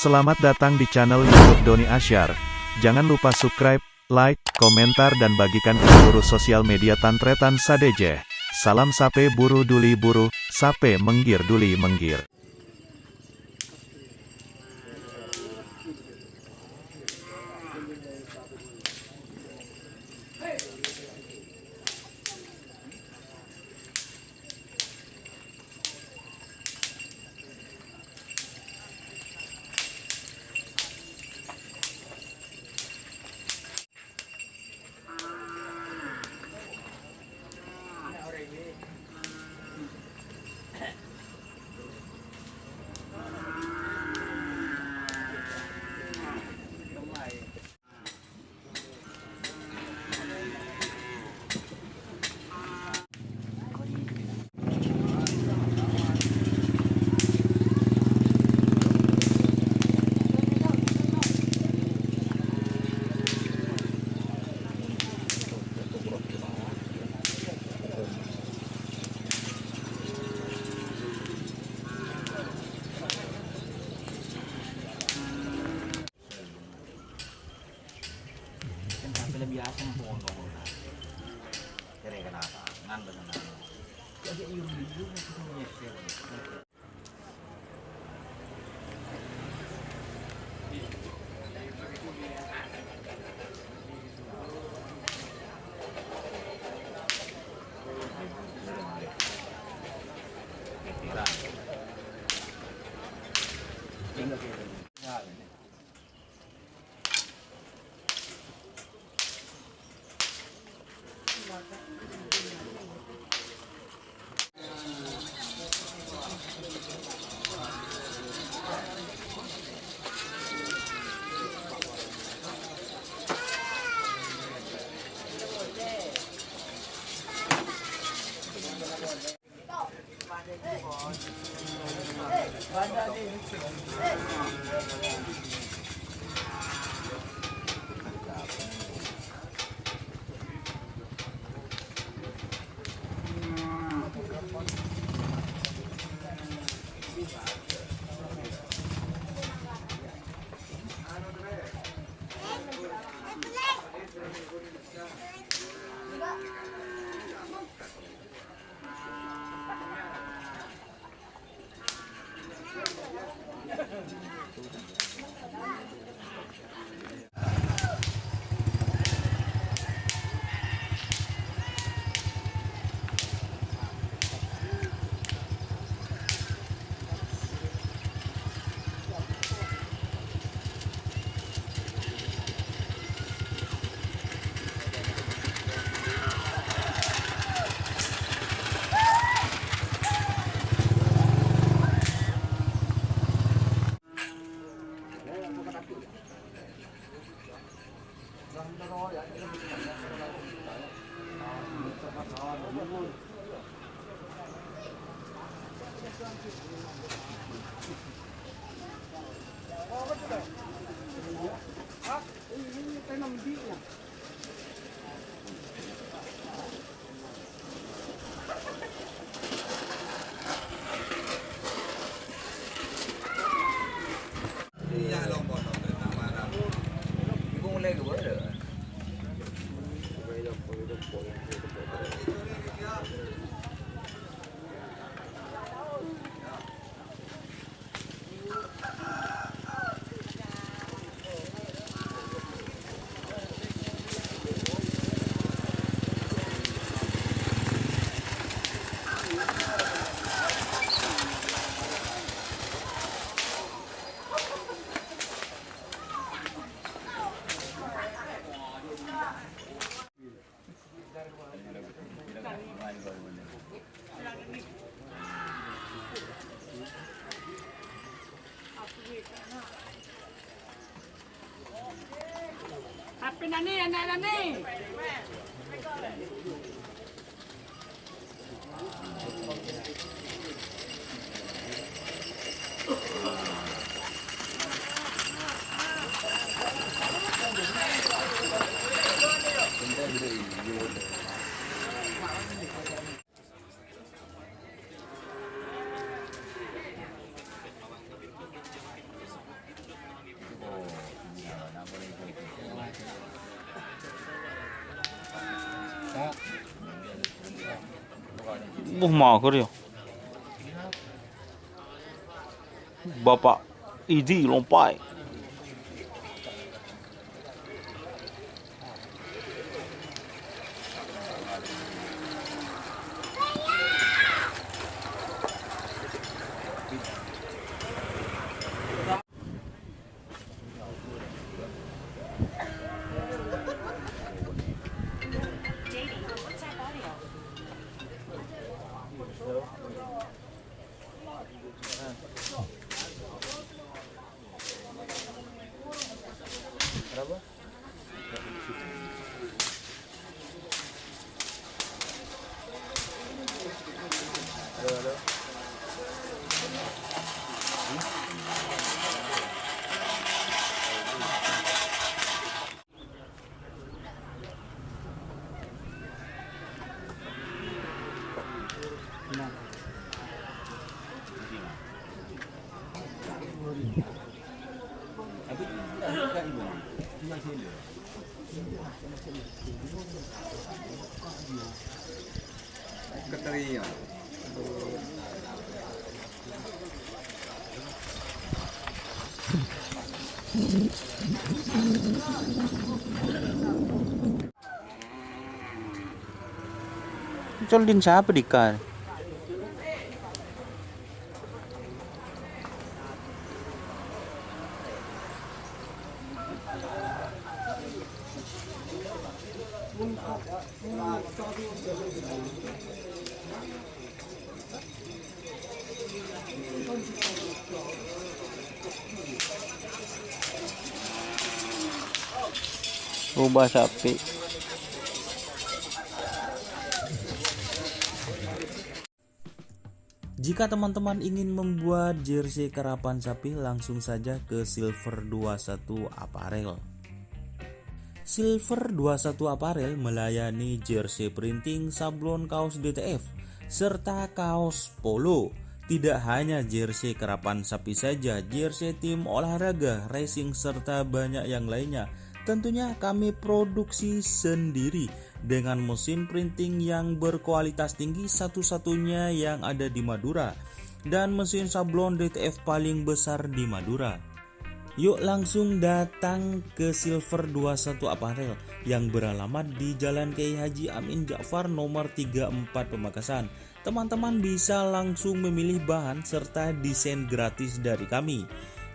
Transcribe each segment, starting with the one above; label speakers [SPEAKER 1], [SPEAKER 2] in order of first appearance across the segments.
[SPEAKER 1] Selamat datang di channel YouTube Doni Asyar. Jangan lupa subscribe, like, komentar dan bagikan ke seluruh sosial media Tantretan Sadejeh. Salam sape buru duli buru, sape menggir duli menggir.
[SPEAKER 2] Biasa ngomong kere kenapa ngan benar jadi iu juga kita nyesel
[SPEAKER 3] Apa nani anak nani?
[SPEAKER 2] Mager ya. Bapak Idi Lompai.
[SPEAKER 4] Keteria.
[SPEAKER 2] Colin siapa Dika? Rubah sapi.
[SPEAKER 5] Jika teman-teman ingin membuat jersey karapan sapi, langsung saja ke Silver 21 Apparel. Silver 21 Apparel melayani jersey printing, sablon, kaos DTF, serta kaos polo. Tidak hanya jersey karapan sapi saja, jersey tim olahraga, racing, serta banyak yang lainnya. Tentunya kami produksi sendiri dengan mesin printing yang berkualitas tinggi, satu-satunya yang ada di Madura, dan mesin sablon DTF paling besar di Madura. Yuk langsung datang ke Silver 21 Apparel yang beralamat di Jalan Kiai Haji Amin Ja'far nomor 34 Pamekasan. Teman-teman bisa langsung memilih bahan serta desain gratis dari kami.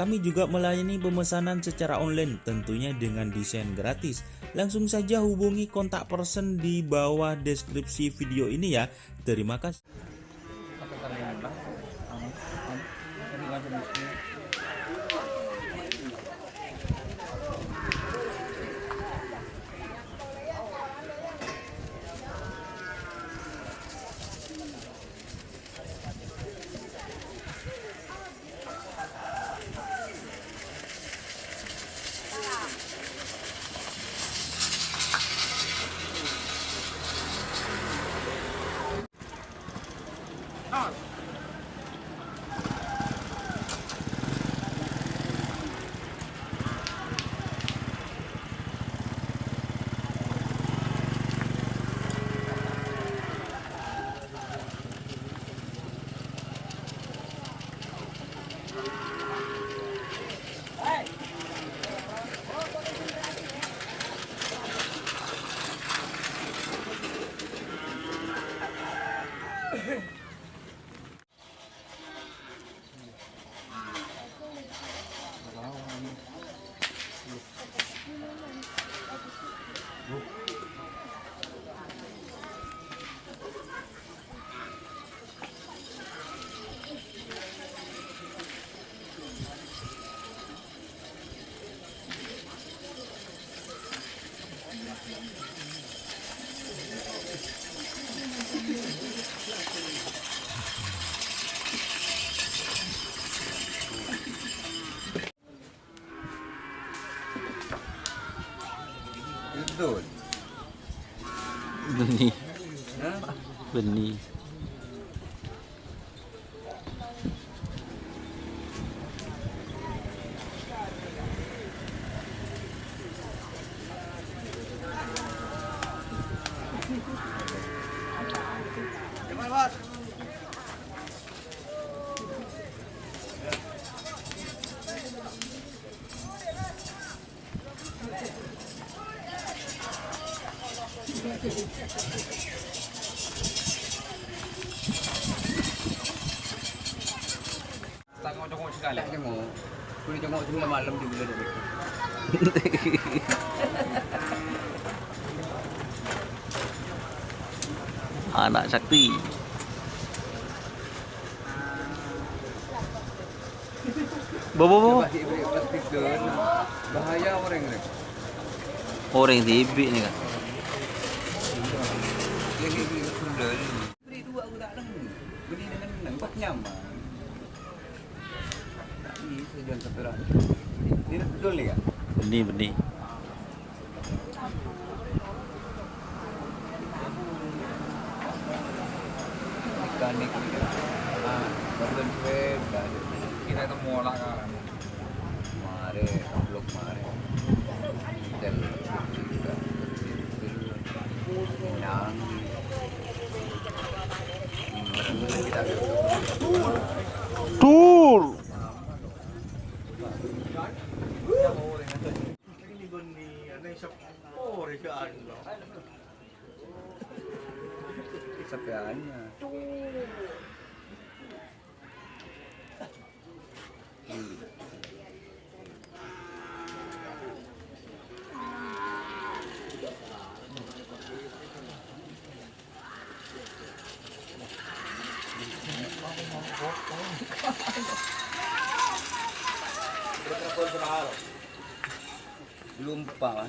[SPEAKER 5] Kami juga melayani pemesanan secara online, tentunya dengan desain gratis. Langsung saja hubungi kontak person di bawah deskripsi video ini ya. Terima kasih.
[SPEAKER 4] Betul.
[SPEAKER 2] Benih. Benih.
[SPEAKER 4] Gimana, Bos?
[SPEAKER 3] Tengok-tengok sekali. Tengok. Boleh tengok semua malam juga dah betul.
[SPEAKER 2] Anak sakti. Bawa.
[SPEAKER 3] Masih beri plastik dan bahaya orang ni.
[SPEAKER 2] Orang tibik ni kan.
[SPEAKER 3] Lagi sudah. Beri dua aku tak tahu. Beri dengan nampak nyaman. Tadi saya jual satu orang. Ini betul ni kan?
[SPEAKER 2] Benih.
[SPEAKER 3] Ikan ni kita. Barbun swab dah. Kita temu lah kan. Mare, blok mare. Dan kita. Yang kita
[SPEAKER 2] Tur.
[SPEAKER 3] kesepiannya. Belum pak.